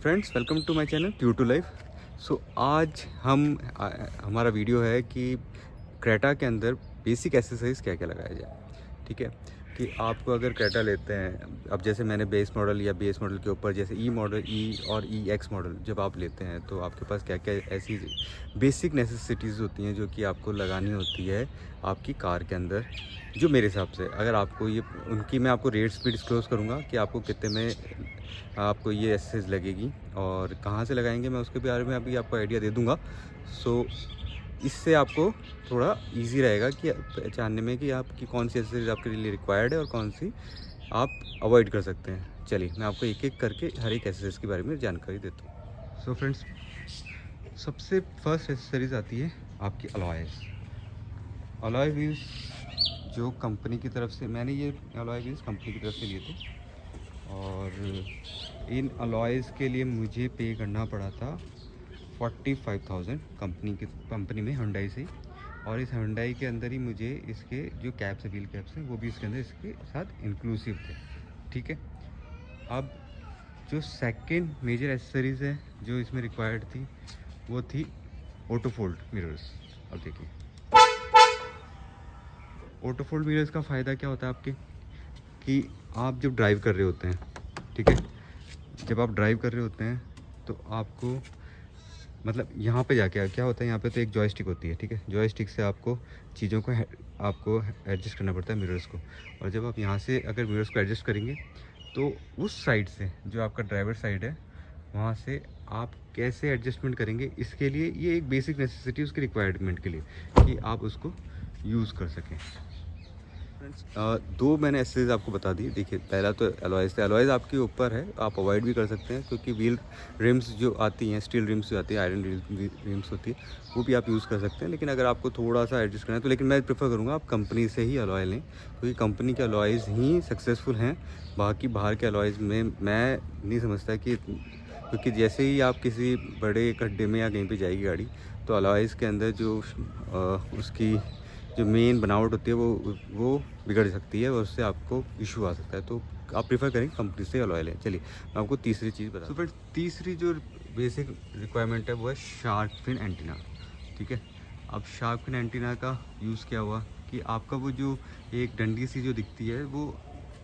Friends, welcome to my channel true to life. So आज हमारा video है कि क्रेटा के अंदर बेसिक एक्सेसरीज क्या क्या लगाया जाए। ठीक है कि आपको अगर क्रेटा लेते हैं, अब जैसे मैंने बेस मॉडल या बेस मॉडल के ऊपर जैसे ई मॉडल, ई और ई एक्स मॉडल जब आप लेते हैं तो आपके पास क्या क्या ऐसी बेसिक नेसेसिटीज़ होती हैं जो कि आपको लगानी होती है आपकी कार के अंदर। जो मेरे हिसाब से अगर आपको ये उनकी मैं आपको रेट्स भी डिस्क्लोज़ करूँगा कि आपको कितने में आपको ये एक्सेसरीज लगेगी और कहाँ से लगाएंगे, मैं उसके बारे में अभी आपको आइडिया दे दूँगा। सो इससे आपको थोड़ा इजी रहेगा कि पहचानने में कि आपकी कौन सी एक्सेसरीज आपके लिए रिक्वायर्ड है और कौन सी आप अवॉइड कर सकते हैं। चलिए मैं आपको एक एक करके हर एक एक्सेसरीज के बारे में जानकारी देता हूँ। सो फ्रेंड्स, सबसे फर्स्ट एक्सेसरीज आती है आपकी अलॉयज़। अलॉय व्हील्स जो कंपनी की तरफ से, मैंने ये अलॉय व्हील्स कंपनी की तरफ से लिए थे और इन अलॉयज़ के लिए मुझे पे करना पड़ा था 45,000 कंपनी में हुंडई से। और इस हुंडई के अंदर ही मुझे इसके जो कैप्स है, व्हील कैप्स हैं, वो भी इसके अंदर इसके साथ इंक्लूसिव थे। ठीक है, अब जो सेकंड मेजर एक्सेसरीज़ है जो इसमें रिक्वायर्ड थी वो थी ऑटो फोल्ड मिरर्स। अब देखिए, ऑटो फोल्ड मिरर्स का फ़ायदा क्या होता है आपके कि आप जब ड्राइव कर रहे होते हैं, ठीक है, जब आप ड्राइव कर रहे होते हैं तो आपको मतलब यहाँ पे जाके क्या होता है, यहाँ पे तो एक जॉयस्टिक होती है। ठीक है, जॉयस्टिक से आपको चीज़ों को आपको एडजस्ट करना पड़ता है मिरर्स को। और जब आप यहाँ से अगर मिरर्स को एडजस्ट करेंगे तो उस साइड से जो आपका ड्राइवर साइड है वहाँ से आप कैसे एडजस्टमेंट करेंगे, इसके लिए ये एक बेसिक नेसेसिटी उसकी रिक्वायरमेंट के लिए कि आप उसको यूज़ कर सकें। फ्रेंड्स, दो मैंने एक्सेसरीज आपको बता दी। देखिए, पहला तो अलॉयज़ थे। अलॉयज़ आपके ऊपर है, आप अवॉइड भी कर सकते हैं क्योंकि व्हील रिम्स जो आती हैं, स्टील रिम्स जो आती है, आयरन रिम्स होती है, वो भी आप यूज़ कर सकते हैं। लेकिन अगर आपको थोड़ा सा एडजस्ट करना है तो लेकिन मैं प्रेफर करूँगा आप कंपनी से ही अलॉय लें क्योंकि कंपनी के अलॉयज़ ही सक्सेसफुल हैं। बाकी बाहर के अलॉयज़ में मैं नहीं समझता कि, क्योंकि जैसे ही आप किसी बड़े गड्ढे में या कहीं पे जाएगी गाड़ी तो अलॉयज़ के अंदर जो उसकी जो मेन बनावट होती है वो बिगड़ सकती है और उससे आपको इशू आ सकता है। तो आप प्रीफर करें कंपनी से अलॉय लें। चलिए मैं आपको तीसरी चीज़ बता दूँ। फिर तीसरी जो बेसिक रिक्वायरमेंट है वो है शार्क फिन एंटीना। ठीक है, अब शार्क फिन एंटीना का यूज़ क्या हुआ कि आपका वो जो एक डंडी सी जो दिखती है वो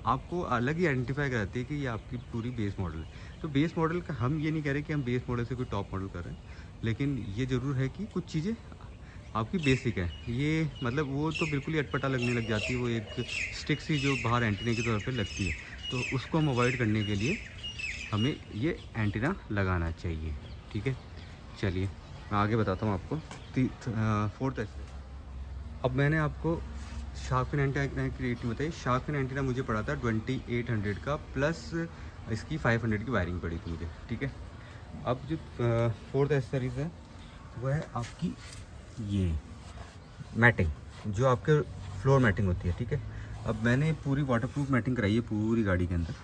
आपको अलग ही आइडेंटिफाई कराती है कि ये आपकी पूरी बेस मॉडल है। तो बेस मॉडल का हम ये नहीं कह रहे कि हम बेस मॉडल से कोई टॉप मॉडल कर रहे हैं, लेकिन ये ज़रूर है कि कुछ चीज़ें आपकी बेसिक है। ये मतलब वो तो बिल्कुल ही अटपटा लगने लग जाती है, वो एक स्टिक सी जो बाहर एंटीना की तौर पे लगती है, तो उसको हम अवॉइड करने के लिए हमें ये एंटीना लगाना चाहिए। ठीक है, चलिए मैं आगे बताता हूँ आपको। फोर्थ ऐसे, अब मैंने आपको शार्क फिन एंटीना की रेटिंग बताई। शार्क फिन एंटीना मुझे पड़ा था 2800 का, प्लस इसकी 500 की वायरिंग पड़ी थी मुझे। ठीक है, अब जो फोर्थ एक्सेसरीज है वो है आपकी ये मैटिंग, जो आपके फ्लोर मैटिंग होती है। ठीक है, अब मैंने पूरी वाटरप्रूफ मैटिंग कराई है पूरी गाड़ी के अंदर।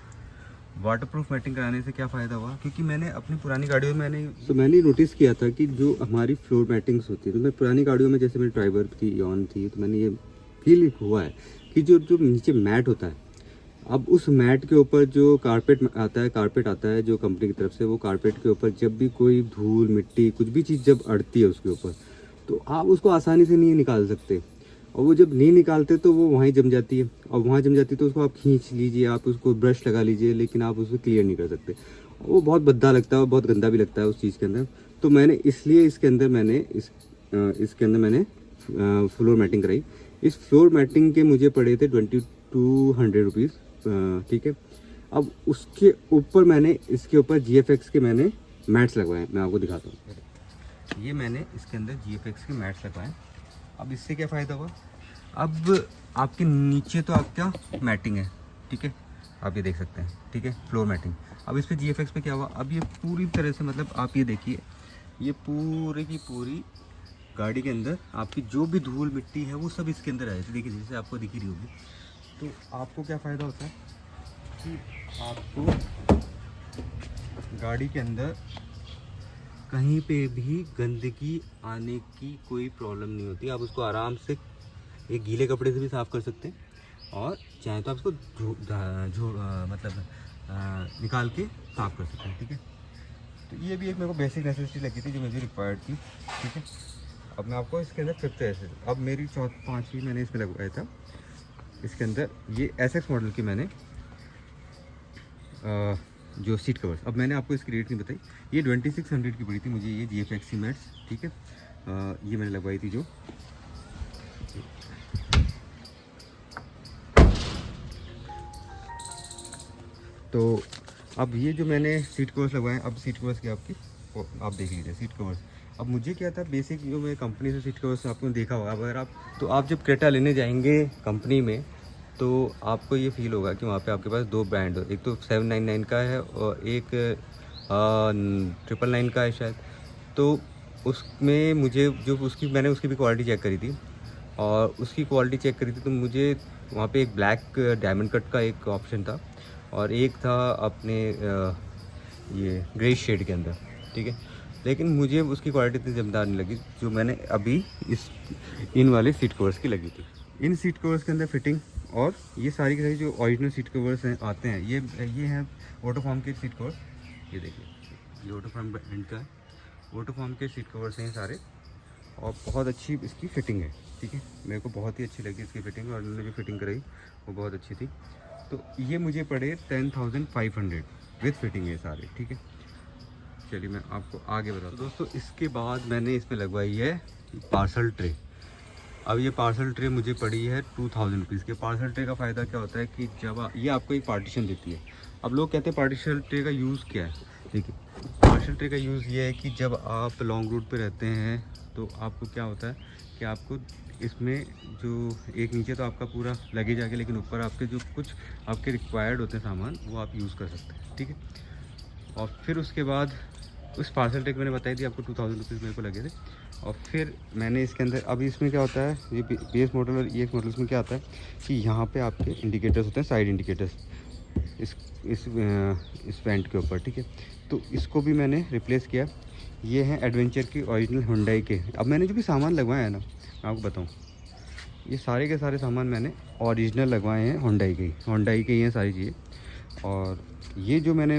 वाटरप्रूफ मैटिंग कराने से क्या फ़ायदा हुआ, क्योंकि मैंने अपनी पुरानी गाड़ियों में मैंने नोटिस किया था कि जो हमारी फ्लोर मैटिंग्स होती है, तो मैं पुरानी गाड़ियों में जैसे मेरी ड्राइवर थी, ऑन थी, तो मैंने ये फील हुआ है कि जो जो नीचे मैट होता है, अब उस मैट के ऊपर जो कारपेट आता है जो कंपनी की तरफ से, वो कारपेट के ऊपर जब भी कोई धूल मिट्टी कुछ भी चीज़ जब अड़ती है उसके ऊपर, तो आप उसको आसानी से नहीं निकाल सकते। और वो जब नहीं निकालते तो वो वहीं जम जाती है, और वहाँ जम जाती है तो उसको आप खींच लीजिए, आप उसको ब्रश लगा लीजिए, लेकिन आप उसको क्लियर नहीं कर सकते। वो बहुत भद्दा लगता है और बहुत गंदा भी लगता है उस चीज़ के अंदर। तो मैंने इसलिए इसके अंदर मैंने फ्लोर मैटिंग कराई। इस फ्लोर मैटिंग के मुझे पड़े थे 2200 रुपीज़। ठीक है, अब उसके ऊपर मैंने इसके ऊपर GFX के मैंने मैट्स लगवाए। मैं आपको दिखाता हूँ, ये मैंने इसके अंदर GFX के मैट्स लगवाए। अब इससे क्या फ़ायदा हुआ, अब आपके नीचे तो आपका मैटिंग है, ठीक है, आप ये देख सकते हैं। ठीक है, फ्लोर मैटिंग। अब इस पर GFX पे क्या हुआ, अब ये पूरी तरह से मतलब आप ये देखिए, ये पूरी की पूरी गाड़ी के अंदर आपकी जो भी धूल मिट्टी है वो सब इसके अंदर आ जाती है। देखिए जैसे आपको दिख रही होगी। तो आपको क्या फ़ायदा होता है कि आपको गाड़ी के अंदर कहीं पे भी गंदगी आने की कोई प्रॉब्लम नहीं होती। आप उसको आराम से एक गीले कपड़े से भी साफ़ कर सकते हैं, और चाहे तो आप इसको निकाल के साफ़ कर सकते हैं। ठीक है, तो ये भी एक मेरे को बेसिक नेसेसिटी लगी थी जो मुझे रिक्वायर्ड थी, ठीक है। अब मैं आपको इसके अंदर फिफ्थ ऐसे, अब मेरी पाँचवीं मैंने इसमें लगवाया था। इसके अंदर ये SX मॉडल की मैंने जो सीट कवर्स, अब मैंने आपको इसकी रेट नहीं बताई, ये 2600 की पड़ी थी मुझे ये GFX मैट्स, ठीक है। ये मैंने लगवाई थी जो, तो अब ये जो मैंने सीट कवर्स लगवाए, अब सीट कवर्स की आपकी आप देख लीजिए सीट कवर्स। अब मुझे क्या था बेसिक जो मैं कंपनी से सीट कवर्स आपने देखा होगा, अगर आप जब क्रेटा लेने जाएंगे कंपनी में तो आपको ये फील होगा कि वहाँ पे आपके पास 2 ब्रांड हो, एक तो 799 का है और एक 999 का है शायद। तो उसमें मुझे जो मैंने उसकी भी क्वालिटी चेक करी थी, और उसकी क्वालिटी चेक करी थी तो मुझे वहाँ पे एक ब्लैक डायमंड कट का एक ऑप्शन था और एक था अपने ये ग्रे शेड के अंदर, ठीक है। लेकिन मुझे उसकी क्वालिटी इतनी जमदार नहीं लगी जो मैंने अभी इन वाले सीट कवर्स की लगी थी। इन सीट कवर्स के अंदर फिटिंग और ये सारी की सारी जो ओरिजिनल सीट कवर्स हैं आते हैं, ये हैं ऑटोफॉर्म के सीट कवर्स। ये देखिए ये ऑटोफॉर्म ब्रांड का है, ऑटोफॉर्म के सीट कवर्स हैं सारे, और बहुत अच्छी इसकी फ़िटिंग है, ठीक है। मेरे को बहुत ही अच्छी लगी इसकी फ़िटिंग, और उन्होंने जो फिटिंग कराई वो बहुत अच्छी थी। तो ये मुझे पड़े 10,500 विद फिटिंग है सारे, ठीक है। चलिए मैं आपको आगे बताता हूँ। दोस्तों इसके बाद मैंने इसमें लगवाई है पार्सल ट्रे। अब ये पार्सल ट्रे मुझे पड़ी है 2000 रुपीज़ के। पार्सल ट्रे का फ़ायदा क्या होता है कि जब ये आपको एक पार्टीशन देती है। अब लोग कहते हैं पार्सल ट्रे का यूज़ क्या है, देखिए पार्सल ट्रे का यूज़ ये है कि जब आप लॉन्ग रूट पे रहते हैं तो आपको क्या होता है कि आपको इसमें जो एक नीचे तो आपका पूरा लगेज आ गया, लेकिन ऊपर आपके जो कुछ आपके रिक्वायर्ड होते हैं सामान वो आप यूज़ कर सकते हैं, ठीक है। और फिर उसके बाद उस पार्सल ट्रे मैंने बताई थी आपको 2000 रुपीज़ मेरे को लगे थे। और फिर मैंने इसके अंदर, अब इसमें क्या होता है, ये बेस मॉडल और EX मॉडल्स में क्या आता है कि यहाँ पे आपके इंडिकेटर्स होते हैं, साइड इंडिकेटर्स इस पेंट के ऊपर, ठीक है। तो इसको भी मैंने रिप्लेस किया। ये हैं एडवेंचर की ओरिजिनल हुंडई के। अब मैंने जो भी सामान लगवाया है ना, मैं आपको बताऊँ, ये सारे के सारे सामान मैंने ओरिजिनल लगवाए हैं हुंडई के ही हैं सारी चीज़ें। और ये जो मैंने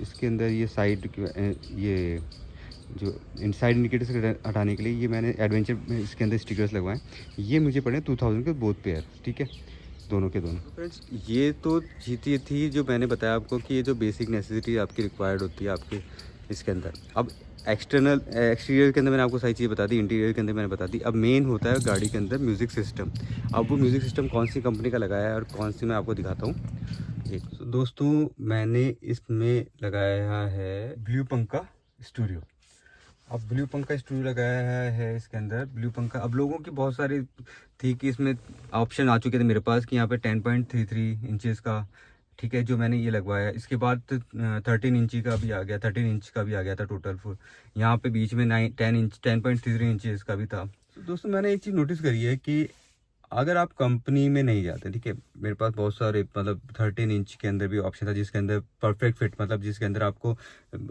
इसके अंदर ये साइड ये जो इन साइड इंडिकेटर्स हटाने के लिए ये मैंने एडवेंचर में इसके अंदर स्टिकर्स लगवाए, ये मुझे पड़े 2000 के बोथ पेयर, ठीक है, दोनों के दोनों। फ्रेंड्स ये तो जीती थी जो मैंने बताया आपको कि ये जो बेसिक नेसेसिटी आपकी रिक्वायर्ड होती है आपके इसके अंदर। अब एक्सटीरियर के अंदर मैंने आपको सारी चीज़ें बता दी, इंटीरियर के अंदर मैंने बता दी। अब मेन होता है गाड़ी के अंदर म्यूज़िक सिस्टम। अब वो म्यूज़िक सिस्टम कौन सी कंपनी का लगाया है और कौन सी मैं आपको दिखाता हूँ। दोस्तों मैंने इसमें लगाया है ब्लू पंख का स्टूडियो। अब ब्लू पंख का स्टूडियो लगाया है इसके अंदर ब्लू पंख का। अब लोगों की बहुत सारी थी कि इसमें ऑप्शन आ चुके थे मेरे पास कि यहाँ पे 10.33 इंचेस का, ठीक है, जो मैंने ये लगवाया। इसके बाद 13 इंची का भी आ गया, 13 इंच का भी आ गया था टोटल फुल। यहाँ पे बीच में 10.33 इंचेस का भी था। तो दोस्तों मैंने एक चीज़ नोटिस करी है कि अगर आप कंपनी में नहीं जाते, ठीक है, मेरे पास बहुत सारे मतलब 13 इंच के अंदर भी ऑप्शन था जिसके अंदर परफेक्ट फिट, मतलब जिसके अंदर आपको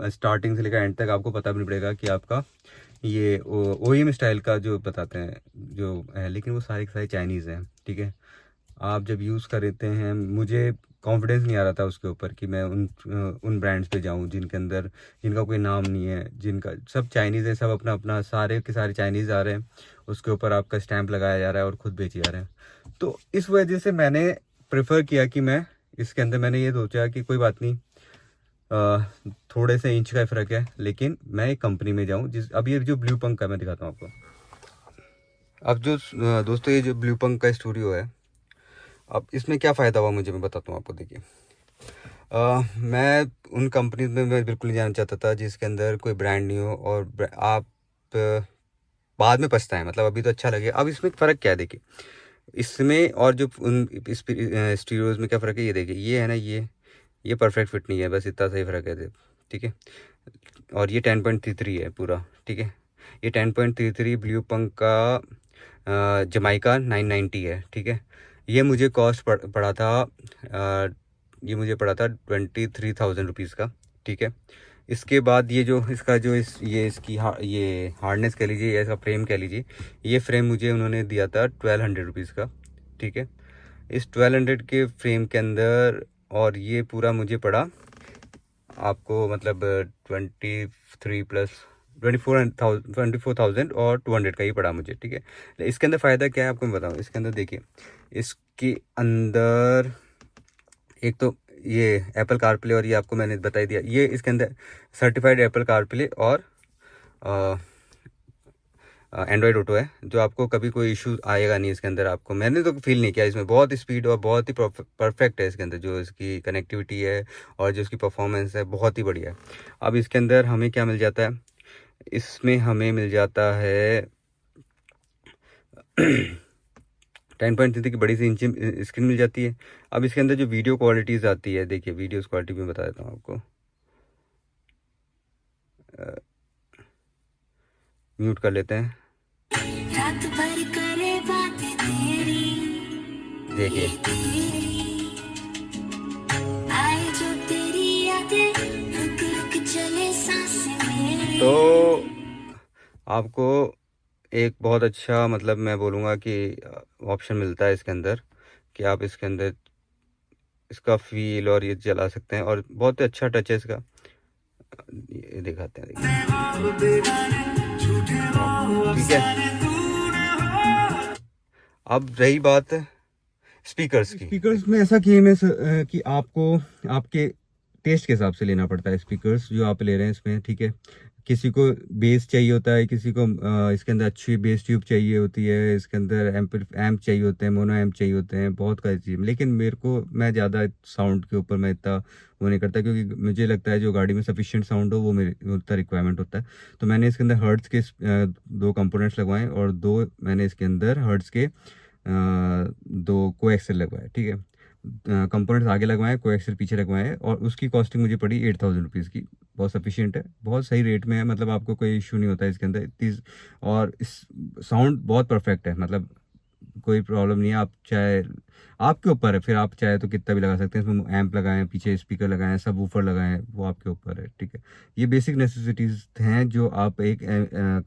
स्टार्टिंग से लेकर एंड तक आपको पता भी नहीं पड़ेगा कि आपका ये OEM स्टाइल का जो बताते हैं जो है, लेकिन वो सारे के सारे चाइनीज़ हैं, ठीक है। आप जब यूज़ करते हैं, मुझे कॉन्फिडेंस नहीं आ रहा था उसके ऊपर कि मैं उन ब्रांड्स पे जाऊं जिनका कोई नाम नहीं है, जिनका सब चाइनीज़ है, सब अपना अपना सारे के सारे चाइनीज़ आ रहे हैं, उसके ऊपर आपका स्टैंप लगाया जा रहा है और ख़ुद बेचे जा रहे हैं। तो इस वजह से मैंने प्रेफर किया कि मैं इसके अंदर मैंने ये सोचा कि कोई बात नहीं, थोड़े से इंच का फ़र्क है, लेकिन मैं एक कंपनी में जाऊँ अब ये जो ब्लू पंख का मैं दिखाता हूँ आपको। अब जो दोस्तों ये जो ब्लू पंख का स्टूडियो है, अब इसमें क्या फ़ायदा हुआ मुझे, मैं बताता हूँ आपको। देखिए मैं उन कंपनी में मैं बिल्कुल नहीं जाना चाहता था जिसके अंदर कोई ब्रांड नहीं हो और आप बाद में पछताएं, मतलब अभी तो अच्छा लगे। अब इसमें फ़र्क क्या है, देखिए इसमें और जो उन स्टीरियोज़ में क्या फ़र्क है, ये देखिए ये है ना, ये परफेक्ट फिट नहीं है, बस इतना सही फ़र्क है, ठीक है। और ये 10.33 है पूरा, ठीक है। ये 10.33 ब्लू पंख का जमाइका 990 है, ठीक है। ये मुझे कॉस्ट पड़ा था ये मुझे पड़ा था 23,000 रुपीज़ का, ठीक है। इसके बाद ये जो इसका जो इसकी ये हार्डनेस कह लीजिए या इसका फ्रेम कह लीजिए, ये फ्रेम मुझे उन्होंने दिया था 1200 रुपीज़ का, ठीक है। इस 1200 के फ्रेम के अंदर और ये पूरा मुझे पड़ा आपको मतलब 24,000 और 200 का ही पड़ा मुझे, ठीक है। इसके अंदर फ़ायदा क्या है आपको मैं बताऊँ। इसके अंदर देखिए, इसके अंदर एक तो ये एप्पल कारप्ले, और ये आपको मैंने बता दिया, ये इसके अंदर सर्टिफाइड एप्पल कारप्ले और एंड्रॉयड ऑटो है, जो आपको कभी कोई इशू आएगा नहीं इसके अंदर। आपको मैंने तो फील नहीं किया, इसमें बहुत स्पीड और बहुत ही परफेक्ट है इसके अंदर, जो इसकी कनेक्टिविटी है और जो इसकी परफॉर्मेंस है बहुत ही बढ़िया है। अब इसके अंदर हमें क्या मिल जाता है, इसमें हमें मिल जाता है 10.3 की बड़ी सी इंच स्क्रीन मिल जाती है। अब इसके अंदर जो वीडियो क्वालिटीज़ आती है, देखिए वीडियोस क्वालिटी भी बता देता हूँ आपको। म्यूट कर लेते हैं, रात भर करे बातें तेरी, देखिए आए जो तेरी यादें, रुक रुक चले सांसें मेरी। तो आपको एक बहुत अच्छा, मतलब मैं बोलूँगा कि ऑप्शन मिलता है इसके अंदर, कि आप इसके अंदर इसका फील और ये चला सकते हैं, और बहुत ही अच्छा टच है इसका। ये दिखाते हैं, देखिए, ठीक है। अब रही बात स्पीकर्स की। स्पीकर्स में ऐसा कि मैं कि आपको आपके टेस्ट के हिसाब से लेना पड़ता है स्पीकर्स जो आप ले रहे हैं इसमें, ठीक है। किसी को बेस चाहिए होता है, किसी को इसके अंदर अच्छी बेस ट्यूब चाहिए होती है, इसके अंदर एम्प चाहिए होते हैं, मोनो एम्प चाहिए होते हैं, बहुत सारी चीज़। लेकिन मेरे को, मैं ज़्यादा साउंड के ऊपर मैं इतना वो नहीं करता, क्योंकि मुझे लगता है जो गाड़ी में सफिशिएंट साउंड हो वो मेरे उतना रिक्वायरमेंट होता है। तो मैंने इसके अंदर हर्ट्ज़ के 2 कंपोनेंट्स लगवाए, और 2 मैंने इसके अंदर हर्ट्ज़ के 2 कोएक्सियल लगवाए, ठीक है। कंपोनेंट्स आगे लगवाए, कोएक्सियल पीछे लगवाए, और उसकी कॉस्टिंग मुझे पड़ी 8,000 रुपीज़ की। बहुत सफिशिएंट है, बहुत सही रेट में है, मतलब आपको कोई इशू नहीं होता है इसके अंदर इतनी। और इस साउंड बहुत परफेक्ट है, मतलब कोई प्रॉब्लम नहीं है। आप चाहे, आपके ऊपर है, फिर आप चाहे तो कितना भी लगा सकते हैं इसमें, एम्प लगाएं, पीछे स्पीकर लगाएं, सब वूफर लगाएं, वो आपके ऊपर है, ठीक है। ये बेसिक नेसेसिटीज़ हैं जो आप एक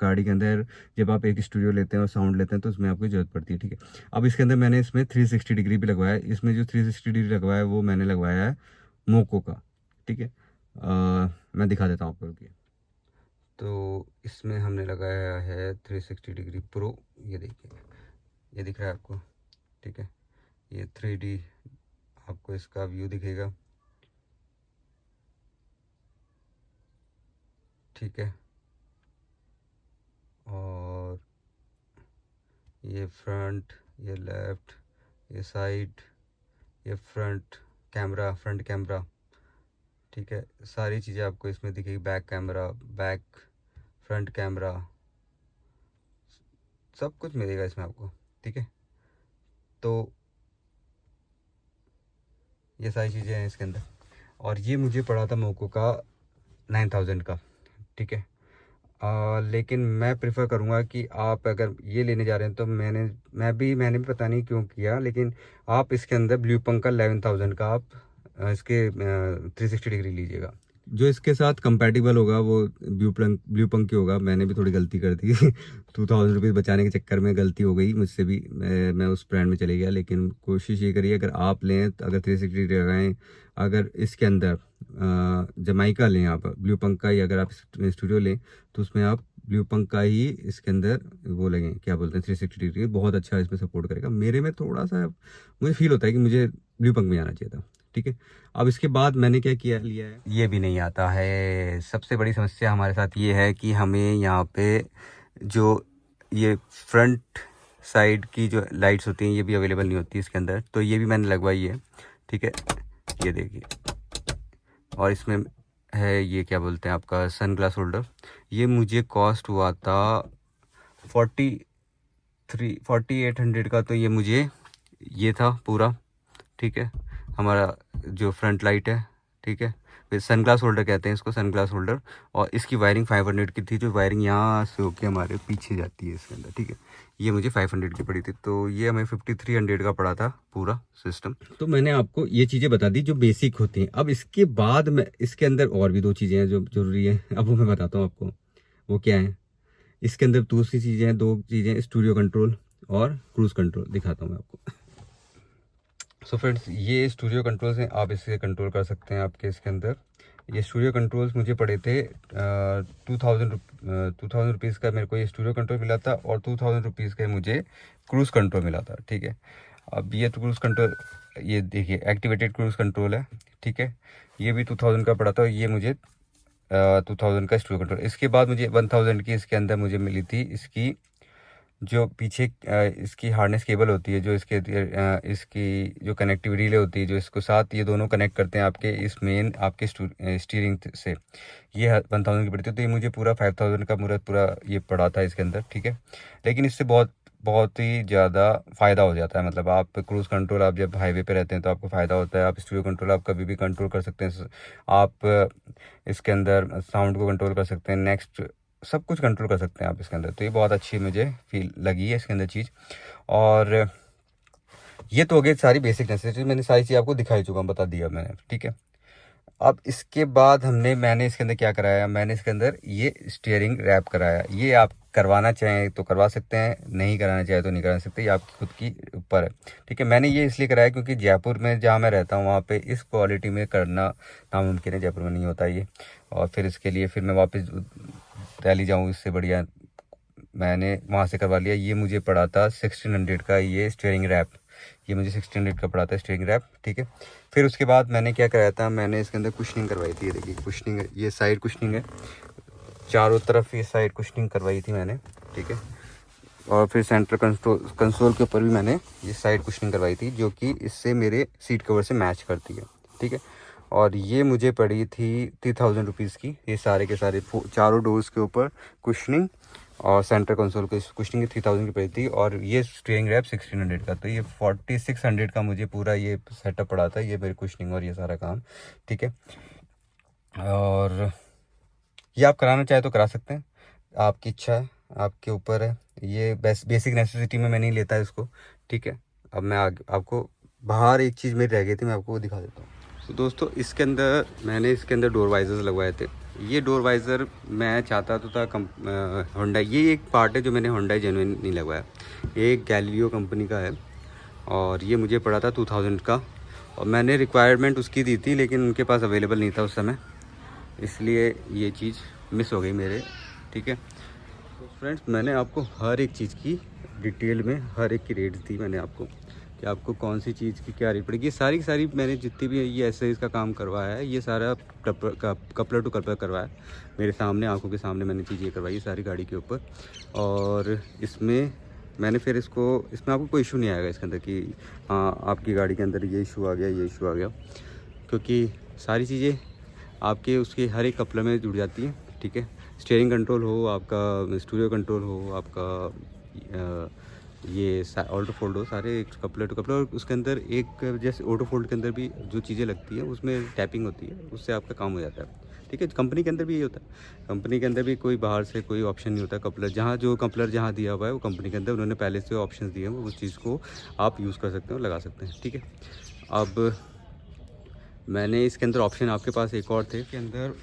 गाड़ी के अंदर, जब आप एक स्टूडियो लेते हैं और साउंड लेते हैं तो उसमें आपको ज़रूरत पड़ती है, ठीक है। अब इसके अंदर मैंने इसमें 360 डिग्री भी लगवाया है। इसमें जो 360 डिग्री लगवाया है वो मैंने लगवाया है मोको का, ठीक है। मैं दिखा देता हूँ आपको, रुकिए। तो इसमें हमने लगाया है 360 डिग्री प्रो, ये देखिए, ये दिख रहा है आपको, ठीक है। ये 3D आपको इसका व्यू दिखेगा, ठीक है। और ये फ्रंट, ये लेफ़्ट, ये साइड, ये फ्रंट कैमरा, ठीक है। सारी चीज़ें आपको इसमें दिखेगी, back camera, back front camera, सब कुछ मिलेगा इसमें आपको, ठीक है। तो ये सारी चीज़ें हैं इसके अंदर, और ये मुझे पड़ा था मोको का 9,000 का, ठीक है। लेकिन मैं प्रेफर करूँगा कि आप अगर ये लेने जा रहे हैं तो मैंने भी पता नहीं क्यों किया, लेकिन आप इसके अंदर ब्लू पंक का 11,000 का आप इसके 360 डिग्री लीजिएगा। जो इसके साथ कंपैटिबल होगा वो ब्लू पंक की होगा। मैंने भी थोड़ी गलती कर दी 2,000 रुपीज़ बचाने के चक्कर में गलती हो गई मुझसे भी, मैं उस ब्रांड में चले गया। लेकिन कोशिश ये करिए, अगर आप लें तो अगर 360 डिग्री लगाएँ, अगर इसके अंदर जमाइका लें आप ब्लू पंक का ही, अगर आप स्टूडियो लें तो उसमें आप ब्लू पंक का ही इसके अंदर वो लगें, क्या बोलते हैं, 360 डिग्री बहुत अच्छा इसमें सपोर्ट करेगा। मेरे में थोड़ा सा मुझे फील होता है कि मुझे ब्लू पंक में आना चाहिए था, ठीक है। अब इसके बाद मैंने क्या किया, लिया है, ये भी नहीं आता है। सबसे बड़ी समस्या हमारे साथ ये है कि हमें यहाँ पे जो ये फ्रंट साइड की जो लाइट्स होती हैं ये भी अवेलेबल नहीं होती इसके अंदर, तो ये भी मैंने लगवाई है, ठीक है। ये देखिए, और इसमें है ये क्या बोलते हैं आपका सनग्लास होल्डर। ये मुझे कॉस्ट हुआ था 4800 का। तो ये मुझे ये था पूरा, ठीक है, हमारा जो फ्रंट लाइट है, ठीक है। फिर सनग्लास होल्डर कहते हैं इसको, सनग्लास होल्डर। और इसकी वायरिंग 500 की थी, जो वायरिंग यहाँ से होके हमारे पीछे जाती है इसके अंदर, ठीक है। ये मुझे 500 की पड़ी थी, तो ये हमें 5300 का पड़ा था पूरा सिस्टम। तो मैंने आपको ये चीज़ें बता दी जो बेसिक होती हैं। अब इसके बाद में इसके अंदर और भी 2 चीज़ें हैं जो ज़रूरी है, अब वो मैं बताता हूँ आपको वो क्या है। इसके अंदर दूसरी चीज़ें हैं, 2 चीज़ें, स्टूडियो कंट्रोल और क्रूज़ कंट्रोल। दिखाता हूँ मैं आपको। सो फ्रेंड्स, ये स्टूडियो कंट्रोल्स हैं, आप इससे कंट्रोल कर सकते हैं आपके इसके अंदर ये स्टूडियो कंट्रोल्स मुझे पड़े थे 2000 रुपीज़ का मेरे को ये स्टूडियो कंट्रोल मिला था, और 2000 रुपीज़ का मुझे क्रूज़ कंट्रोल मिला था, ठीक है। अब ये क्रूज़ कंट्रोल, ये देखिए एक्टिवेटेड क्रूज़ कंट्रोल है, ठीक है। ये भी 2000 का पड़ा था, ये मुझे 2000 का स्टूडियो कंट्रोल। इसके बाद मुझे 1000 की इसके अंदर मुझे मिली थी इसकी जो पीछे इसकी हार्नेस केबल होती है, जो इसकी जो कनेक्टिव रिले होती है, जो इसको साथ ये दोनों कनेक्ट करते हैं आपके इस मेन आपके स्टीयरिंग से, ये 1000 की पड़ी थी। तो ये मुझे पूरा 5000 का पूरा ये पड़ा था इसके अंदर, ठीक है। लेकिन इससे बहुत ही ज़्यादा फ़ायदा हो जाता है। मतलब आप क्रूज़ कंट्रोल, आप जब हाईवे पे रहते हैं तो आपको फ़ायदा होता है। आप स्टूडियो कंट्रोल आप कभी भी कंट्रोल कर सकते हैं। आप इसके अंदर साउंड को कंट्रोल कर सकते हैं, नेक्स्ट सब कुछ कंट्रोल कर सकते हैं आप इसके अंदर। तो ये बहुत अच्छी मुझे फील लगी है इसके अंदर चीज़। और ये तो हो गई सारी बेसिक नेसेसिटी, मैंने सारी चीज़ आपको दिखाई चुका हूँ, बता दिया मैंने, ठीक है। अब इसके बाद मैंने इसके अंदर क्या कराया, मैंने इसके अंदर ये स्टीयरिंग रैप कराया। ये आप करवाना चाहें तो करवा सकते हैं, नहीं कराना चाहे तो नहीं करा सकते, ये आपकी खुद की ऊपर है, ठीक है। मैंने ये इसलिए कराया क्योंकि जयपुर में जहाँ मैं रहता हूँ वहाँ पे इस क्वालिटी में करना नामुमकिन है, जयपुर में नहीं होता ये। और फिर इसके लिए फिर मैं वापस दिल्ली जाऊँ, इससे बढ़िया मैंने वहाँ से करवा लिया। ये मुझे पड़ा था 1600 का ये स्टीयरिंग रैप, ये मुझे 1600 का पड़ा था स्टीयरिंग रैप, ठीक है। फिर उसके बाद मैंने क्या कराया था, मैंने इसके अंदर कुशनिंग करवाई थी। ये देखिए कुशनिंग है, ये साइड कुशनिंग है, चारों तरफ ये साइड कुशनिंग करवाई थी मैंने, ठीक है। और फिर सेंटर कंसोल के ऊपर भी मैंने ये साइड कुशनिंग करवाई थी, जो कि इससे मेरे सीट कवर से मैच करती है, ठीक है। और ये मुझे पड़ी थी 3000 रुपीज़ की, ये सारे के सारे चारों डोर्स के ऊपर कुशनिंग और सेंटर कंसोल की कुशनिंग 3000 की पड़ी थी। और ये स्टीयरिंग रैप 1600 का, तो ये 4600 का मुझे पूरा ये सेटअप पड़ा था, ये मेरी कुशनिंग और ये सारा काम, ठीक है। और ये आप कराना चाहे तो करा सकते हैं, आपकी इच्छा है, आपके ऊपर है। ये बेसिक नेसेसिटी में मैं नहीं लेता इसको, ठीक है। अब मैं आपको बाहर एक चीज़ मेरी रह गई थी, मैं आपको वो दिखा देता हूँ। तो दोस्तों इसके अंदर मैंने इसके अंदर डोर वाइजर्स लगवाए थे। ये डोर वाइज़र मैं चाहता तो था होंडाई, ये एक पार्ट है जो मैंने होंडाई जेन्युइन नहीं लगवाया, ये गैलीलियो कंपनी का है। और ये मुझे पड़ा था 2000 का, और मैंने रिक्वायरमेंट उसकी दी थी, लेकिन उनके पास अवेलेबल नहीं था उस समय, इसलिए ये चीज़ मिस हो गई मेरे, ठीक है। तो फ्रेंड्स मैंने आपको हर एक चीज़ की डिटेल में हर एक की रेट्स दी मैंने आपको, कि आपको कौन सी चीज़ की क्या रेट पड़ेगी। ये सारी की सारी मैंने जितनी भी ये एसेसरीज का काम करवाया है, ये सारा कपलर टू कपलर करवाया मेरे सामने, आंखों के सामने मैंने चीज़ें करवाई सारी गाड़ी के ऊपर। और इसमें मैंने फिर इसमें आपको कोई इशू नहीं आएगा इसके अंदर कि हाँ आपकी गाड़ी के अंदर ये इशू आ गया, ये इशू आ गया, क्योंकि सारी चीज़ें आपके उसके हर एक कपलर में जुड़ जाती हैं, ठीक है। स्टीयरिंग कंट्रोल हो, आपका स्टूडियो कंट्रोल हो, आपका ये ऑटो फोल्ड हो, सारे एक कपलर टू कपलर। और उसके अंदर एक जैसे ऑटो फोल्ड के अंदर भी जो चीज़ें लगती हैं उसमें टैपिंग होती है, उससे आपका काम हो जाता है, ठीक है। कंपनी के अंदर भी ये होता है, कंपनी के अंदर भी कोई बाहर से कोई ऑप्शन नहीं होता। कपलर जहाँ दिया हुआ है वो कंपनी के अंदर उन्होंने पहले से ऑप्शन दिए हैं, उस चीज़ को आप यूज़ कर सकते हो, लगा सकते हैं, ठीक है। अब मैंने इसके अंदर ऑप्शन आपके पास एक और थे, इसके अंदर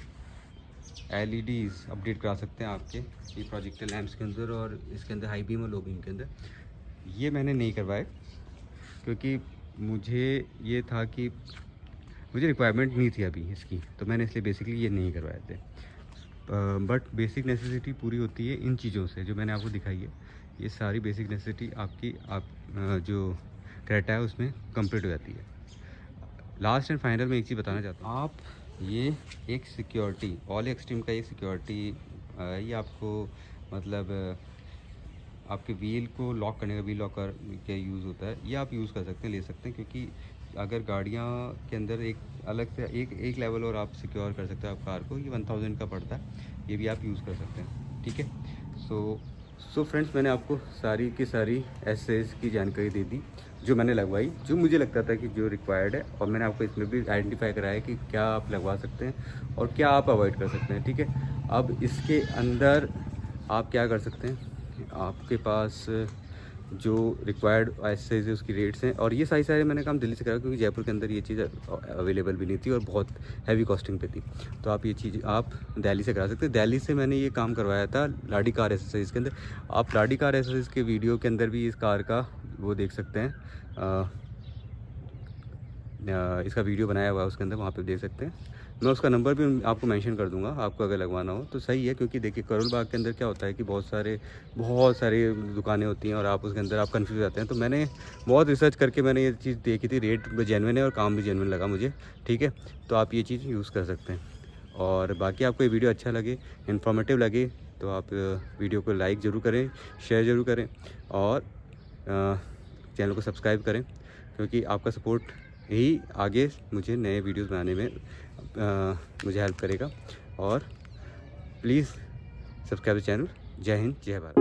LEDs अपडेट करा सकते हैं आपके ये प्रोजेक्टर लैंप्स के अंदर, और इसके अंदर हाई बीम और लो बीम के अंदर। ये मैंने नहीं करवाए क्योंकि मुझे ये था कि मुझे रिक्वायरमेंट नहीं थी अभी इसकी, तो मैंने इसलिए बेसिकली ये नहीं करवाए थे। बट बेसिक नेसेसिटी पूरी होती है इन चीज़ों से जो मैंने आपको दिखाई है। ये सारी बेसिक नेसेसिटी आपकी जो क्रेटा है उसमें कंप्लीट हो जाती है। लास्ट एंड फाइनल में एक चीज़ बताना चाहता हूँ, आप ये एक सिक्योरिटी ऑल एक्सट्रीम का एक सिक्योरिटी ये आपको मतलब आपके व्हील को लॉक करने का व्हील लॉकर क्या यूज़ होता है, ये आप यूज़ कर सकते हैं, ले सकते हैं। क्योंकि अगर गाड़ियाँ के अंदर एक अलग से एक लेवल और आप सिक्योर कर सकते हैं आप कार को, ये 1000 का पड़ता है, ये भी आप यूज़ कर सकते हैं, ठीक है। सो फ्रेंड्स मैंने आपको सारी की सारी एसेस की जानकारी दे दी जो मैंने लगवाई, जो मुझे लगता था कि जो रिक्वायर्ड है। और मैंने आपको इसमें भी आइडेंटिफाई कराया कि क्या आप लगवा सकते हैं और क्या आप अवॉइड कर सकते हैं, ठीक है। अब इसके अंदर आप क्या कर सकते हैं, आपके पास जो रिक्वायर्ड एसेसरीज है उसकी रेट्स हैं। और ये सारे मैंने काम दिल्ली से करा क्योंकि जयपुर के अंदर ये चीज़ अवेलेबल भी नहीं थी और बहुत हैवी कॉस्टिंग पे थी। तो आप ये चीज़ आप दिल्ली से करा सकते हैं। दिल्ली से मैंने ये काम करवाया था लाडी कार एसेसरीज़ के अंदर। आप लाडी कार एसेसरीज़ के वीडियो के अंदर भी इस कार का वो देख सकते हैं, इसका वीडियो बनाया हुआ है उसके अंदर, वहाँ पे देख सकते हैं। मैं उसका नंबर भी आपको मेंशन कर दूंगा, आपको अगर लगवाना हो तो सही है। क्योंकि देखिए करोल बाग के अंदर क्या होता है कि बहुत सारे दुकानें होती हैं और आप उसके अंदर आप कंफ्यूज हो जाते हैं। तो मैंने बहुत रिसर्च करके मैंने ये चीज़ देखी थी, रेट भी जेन्युइन है और काम भी जेन्युइन लगा मुझे, ठीक है। तो आप ये चीज़ यूज़ कर सकते हैं। और बाकी आपको ये वीडियो अच्छा लगे, इन्फॉर्मेटिव लगे, तो आप वीडियो को लाइक ज़रूर करें, शेयर ज़रूर करें और चैनल को सब्सक्राइब करें। क्योंकि आपका सपोर्ट यही आगे मुझे नए वीडियोस बनाने में मुझे हेल्प करेगा। और प्लीज़ सब्सक्राइब द चैनल। जय हिंद, जय भारत।